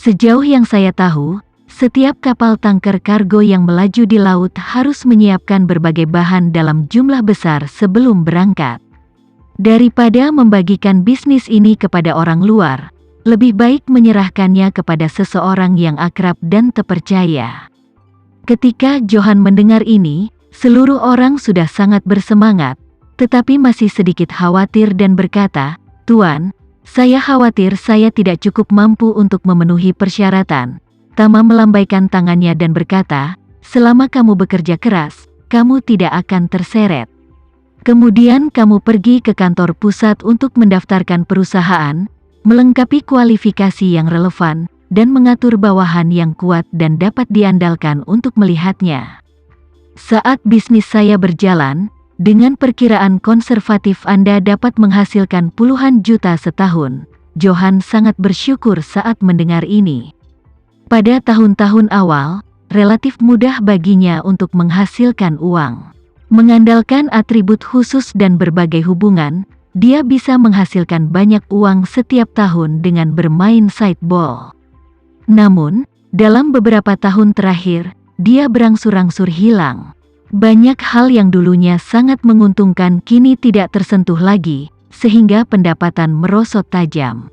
Sejauh yang saya tahu, setiap kapal tanker kargo yang melaju di laut harus menyiapkan berbagai bahan dalam jumlah besar sebelum berangkat. Daripada membagikan bisnis ini kepada orang luar, lebih baik menyerahkannya kepada seseorang yang akrab dan terpercaya. Ketika Johan mendengar ini, seluruh orang sudah sangat bersemangat, tetapi masih sedikit khawatir dan berkata, "Tuan, saya khawatir saya tidak cukup mampu untuk memenuhi persyaratan." Tama melambaikan tangannya dan berkata, "Selama kamu bekerja keras, kamu tidak akan terseret. Kemudian kamu pergi ke kantor pusat untuk mendaftarkan perusahaan, melengkapi kualifikasi yang relevan, dan mengatur bawahan yang kuat dan dapat diandalkan untuk melihatnya. Saat bisnis saya berjalan, dengan perkiraan konservatif Anda dapat menghasilkan puluhan juta setahun." Johan sangat bersyukur saat mendengar ini. Pada tahun-tahun awal, relatif mudah baginya untuk menghasilkan uang. Mengandalkan atribut khusus dan berbagai hubungan, dia bisa menghasilkan banyak uang setiap tahun dengan bermain sideball. Namun, dalam beberapa tahun terakhir, dia berangsur-angsur hilang. Banyak hal yang dulunya sangat menguntungkan kini tidak tersentuh lagi, sehingga pendapatan merosot tajam.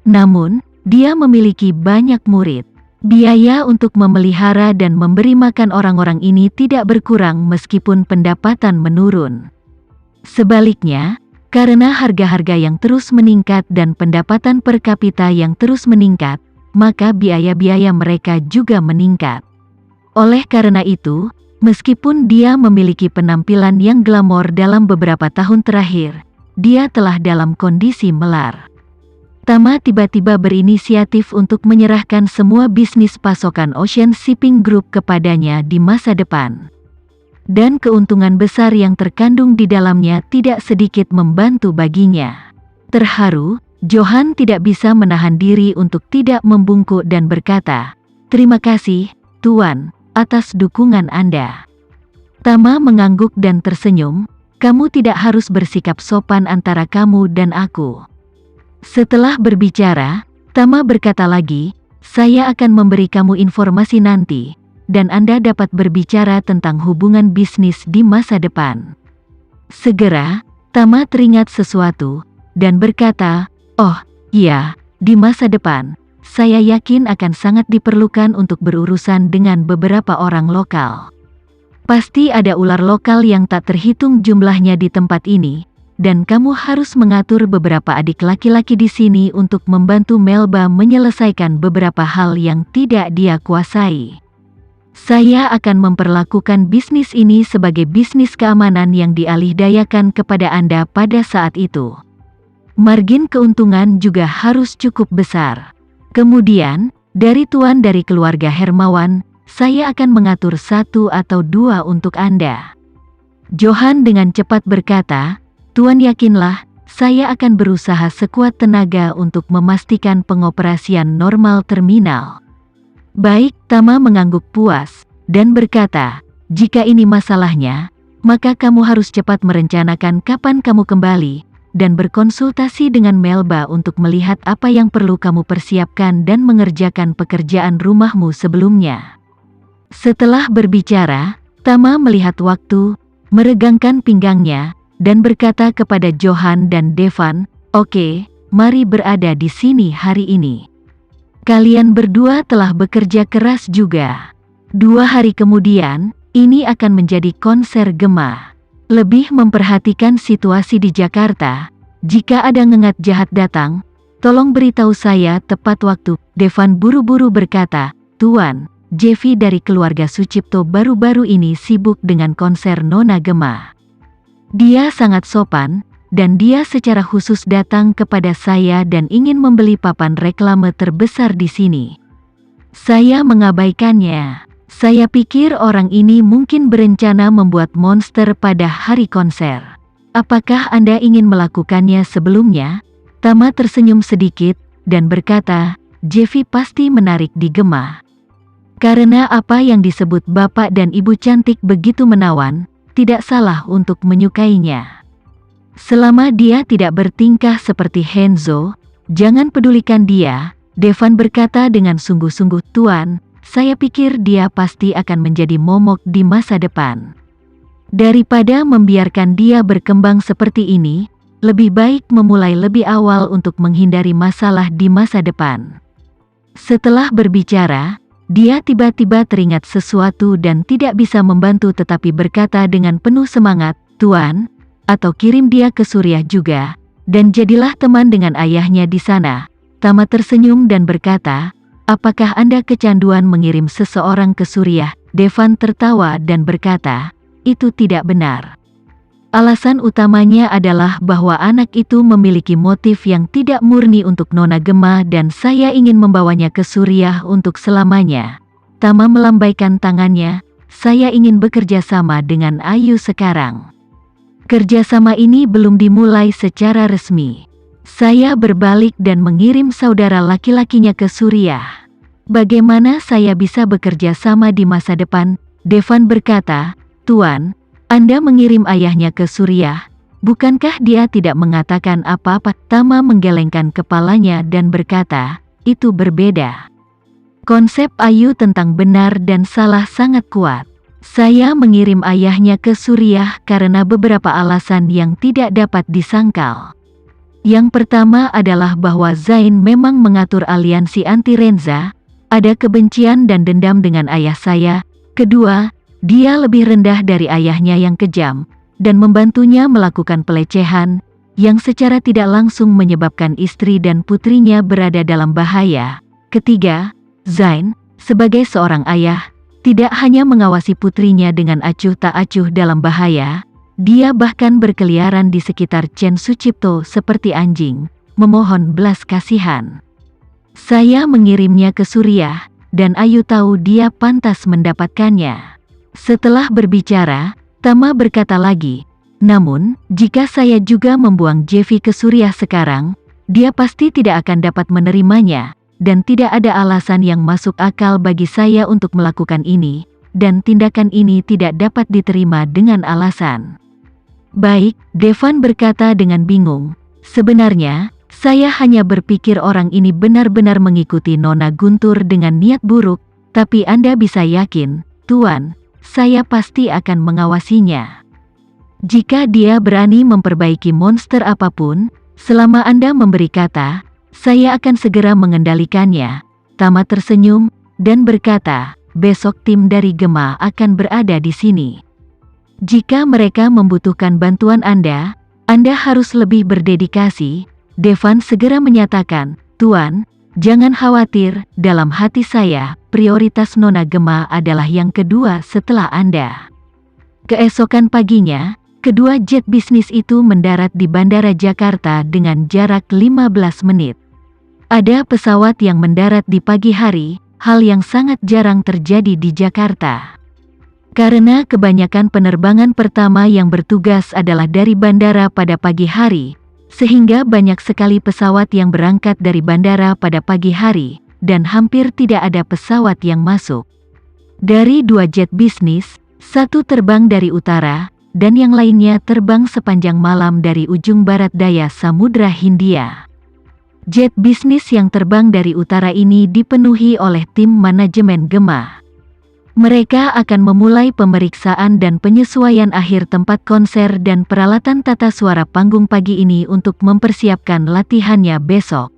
Namun, dia memiliki banyak murid. Biaya untuk memelihara dan memberi makan orang-orang ini tidak berkurang meskipun pendapatan menurun. Sebaliknya, karena harga-harga yang terus meningkat dan pendapatan per kapita yang terus meningkat, maka biaya-biaya mereka juga meningkat. Oleh karena itu, meskipun dia memiliki penampilan yang glamor dalam beberapa tahun terakhir, dia telah dalam kondisi melar. Tama tiba-tiba berinisiatif untuk menyerahkan semua bisnis pasokan Ocean Shipping Group kepadanya di masa depan. Dan keuntungan besar yang terkandung di dalamnya tidak sedikit membantu baginya. Terharu, Johan tidak bisa menahan diri untuk tidak membungkuk dan berkata, "Terima kasih, Tuan, atas dukungan Anda." Tama mengangguk dan tersenyum, "Kamu tidak harus bersikap sopan antara kamu dan aku." Setelah berbicara, Tama berkata lagi, "Saya akan memberi kamu informasi nanti, dan Anda dapat berbicara tentang hubungan bisnis di masa depan." Segera, Tama teringat sesuatu, dan berkata, "Oh, iya, di masa depan, saya yakin akan sangat diperlukan untuk berurusan dengan beberapa orang lokal. Pasti ada ular lokal yang tak terhitung jumlahnya di tempat ini, dan kamu harus mengatur beberapa adik laki-laki di sini untuk membantu Melba menyelesaikan beberapa hal yang tidak dia kuasai. Saya akan memperlakukan bisnis ini sebagai bisnis keamanan yang dialihdayakan kepada Anda pada saat itu. Margin keuntungan juga harus cukup besar. Kemudian, dari tuan dari keluarga Hermawan, saya akan mengatur 1 atau 2 untuk Anda." Johan dengan cepat berkata, "Tuan yakinlah, saya akan berusaha sekuat tenaga untuk memastikan pengoperasian normal terminal." "Baik," Tama mengangguk puas, dan berkata, "Jika ini masalahnya, maka kamu harus cepat merencanakan kapan kamu kembali, dan berkonsultasi dengan Melba untuk melihat apa yang perlu kamu persiapkan dan mengerjakan pekerjaan rumahmu sebelumnya." Setelah berbicara, Tama melihat waktu, meregangkan pinggangnya, dan berkata kepada Johan dan Devan, "Oke, mari berada di sini hari ini. Kalian berdua telah bekerja keras juga. 2 hari kemudian, ini akan menjadi konser gema. Lebih memperhatikan situasi di Jakarta, jika ada ngengat jahat datang, tolong beritahu saya tepat waktu." Devan buru-buru berkata, "Tuan, Jeffy dari keluarga Sucipto baru-baru ini sibuk dengan konser Nona Gema. Dia sangat sopan, dan dia secara khusus datang kepada saya dan ingin membeli papan reklame terbesar di sini. Saya mengabaikannya. Saya pikir orang ini mungkin berencana membuat monster pada hari konser. Apakah Anda ingin melakukannya sebelumnya?" Tama tersenyum sedikit, dan berkata, "Jeffy pasti menarik di Gema. Karena apa yang disebut Bapak dan Ibu cantik begitu menawan, tidak salah untuk menyukainya. Selama dia tidak bertingkah seperti Henzo, jangan pedulikan dia, Devan berkata dengan sungguh-sungguh, "Tuan, saya pikir dia pasti akan menjadi momok di masa depan. Daripada membiarkan dia berkembang seperti ini, lebih baik memulai lebih awal untuk menghindari masalah di masa depan." Setelah berbicara, dia tiba-tiba teringat sesuatu dan tidak bisa membantu tetapi berkata dengan penuh semangat, "Tuan, atau kirim dia ke Suriah juga, dan jadilah teman dengan ayahnya di sana." Tama tersenyum dan berkata, "Apakah Anda kecanduan mengirim seseorang ke Suriah?" Devan tertawa dan berkata, "Itu tidak benar. Alasan utamanya adalah bahwa anak itu memiliki motif yang tidak murni untuk Nona Gemma dan saya ingin membawanya ke Suriah untuk selamanya." Tama melambaikan tangannya, "Saya ingin bekerja sama dengan Ayu sekarang. Kerjasama ini belum dimulai secara resmi. Saya berbalik dan mengirim saudara laki-lakinya ke Suriah. Bagaimana saya bisa bekerja sama di masa depan?" Devan berkata, "Tuan, Anda mengirim ayahnya ke Suriah. Bukankah dia tidak mengatakan apa-apa?" Tama menggelengkan kepalanya dan berkata, "Itu berbeda. Konsep Ayu tentang benar dan salah sangat kuat. Saya mengirim ayahnya ke Suriah karena beberapa alasan yang tidak dapat disangkal. Yang pertama adalah bahwa Zain memang mengatur aliansi anti-Renza, ada kebencian dan dendam dengan ayah saya. Kedua, dia lebih rendah dari ayahnya yang kejam, dan membantunya melakukan pelecehan, yang secara tidak langsung menyebabkan istri dan putrinya berada dalam bahaya. Ketiga, Zain, sebagai seorang ayah, tidak hanya mengawasi putrinya dengan acuh tak acuh dalam bahaya, dia bahkan berkeliaran di sekitar Chen Sucipto seperti anjing, memohon belas kasihan. Saya mengirimnya ke Suriah, dan Ayu tahu dia pantas mendapatkannya." Setelah berbicara, Tama berkata lagi, "Namun, jika saya juga membuang Jevi ke Suriah sekarang, dia pasti tidak akan dapat menerimanya, dan tidak ada alasan yang masuk akal bagi saya untuk melakukan ini, dan tindakan ini tidak dapat diterima dengan alasan." "Baik," Devan berkata dengan bingung, "sebenarnya, saya hanya berpikir orang ini benar-benar mengikuti Nona Guntur dengan niat buruk, tapi Anda bisa yakin, Tuan, saya pasti akan mengawasinya. Jika dia berani memperbaiki monster apapun, selama Anda memberi kata, saya akan segera mengendalikannya." Tama tersenyum, dan berkata, "Besok tim dari Gemma akan berada di sini. Jika mereka membutuhkan bantuan Anda harus lebih berdedikasi." Devan segera menyatakan, "Tuan, jangan khawatir, dalam hati saya, prioritas Nona Gemma adalah yang kedua setelah Anda." Keesokan paginya, kedua jet bisnis itu mendarat di Bandara Jakarta dengan jarak 15 menit. Ada pesawat yang mendarat di pagi hari, hal yang sangat jarang terjadi di Jakarta. Karena kebanyakan penerbangan pertama yang bertugas adalah dari bandara pada pagi hari, sehingga banyak sekali pesawat yang berangkat dari bandara pada pagi hari, dan hampir tidak ada pesawat yang masuk. Dari dua jet bisnis, satu terbang dari utara, dan yang lainnya terbang sepanjang malam dari ujung barat daya Samudra Hindia. Jet bisnis yang terbang dari utara ini dipenuhi oleh tim manajemen Gemma. Mereka akan memulai pemeriksaan dan penyesuaian akhir tempat konser dan peralatan tata suara panggung pagi ini untuk mempersiapkan latihannya besok.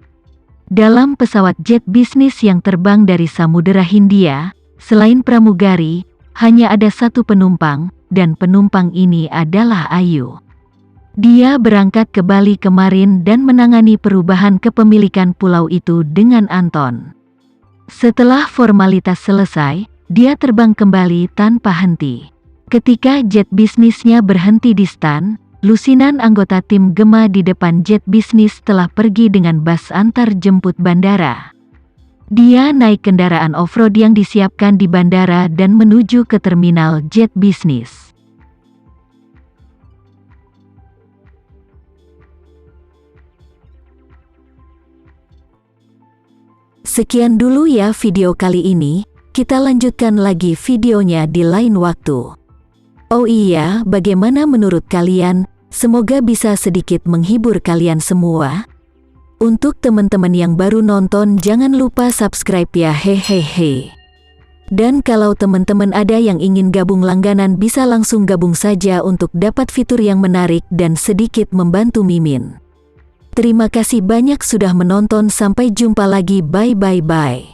Dalam pesawat jet bisnis yang terbang dari Samudera Hindia, selain pramugari, hanya ada satu penumpang, dan penumpang ini adalah Ayu. Dia berangkat ke Bali kemarin dan menangani perubahan kepemilikan pulau itu dengan Anton. Setelah formalitas selesai, dia terbang kembali tanpa henti. Ketika jet bisnisnya berhenti di stan, lusinan anggota tim Gemma di depan jet bisnis telah pergi dengan bus antar jemput bandara. Dia naik kendaraan off-road yang disiapkan di bandara dan menuju ke terminal jet bisnis. Sekian dulu ya video kali ini. Kita lanjutkan lagi videonya di lain waktu. Oh iya, bagaimana menurut kalian? Semoga bisa sedikit menghibur kalian semua. Untuk teman-teman yang baru nonton, jangan lupa subscribe ya, hehehe. Dan kalau teman-teman ada yang ingin gabung langganan, bisa langsung gabung saja untuk dapat fitur yang menarik dan sedikit membantu Mimin. Terima kasih banyak sudah menonton, sampai jumpa lagi, bye.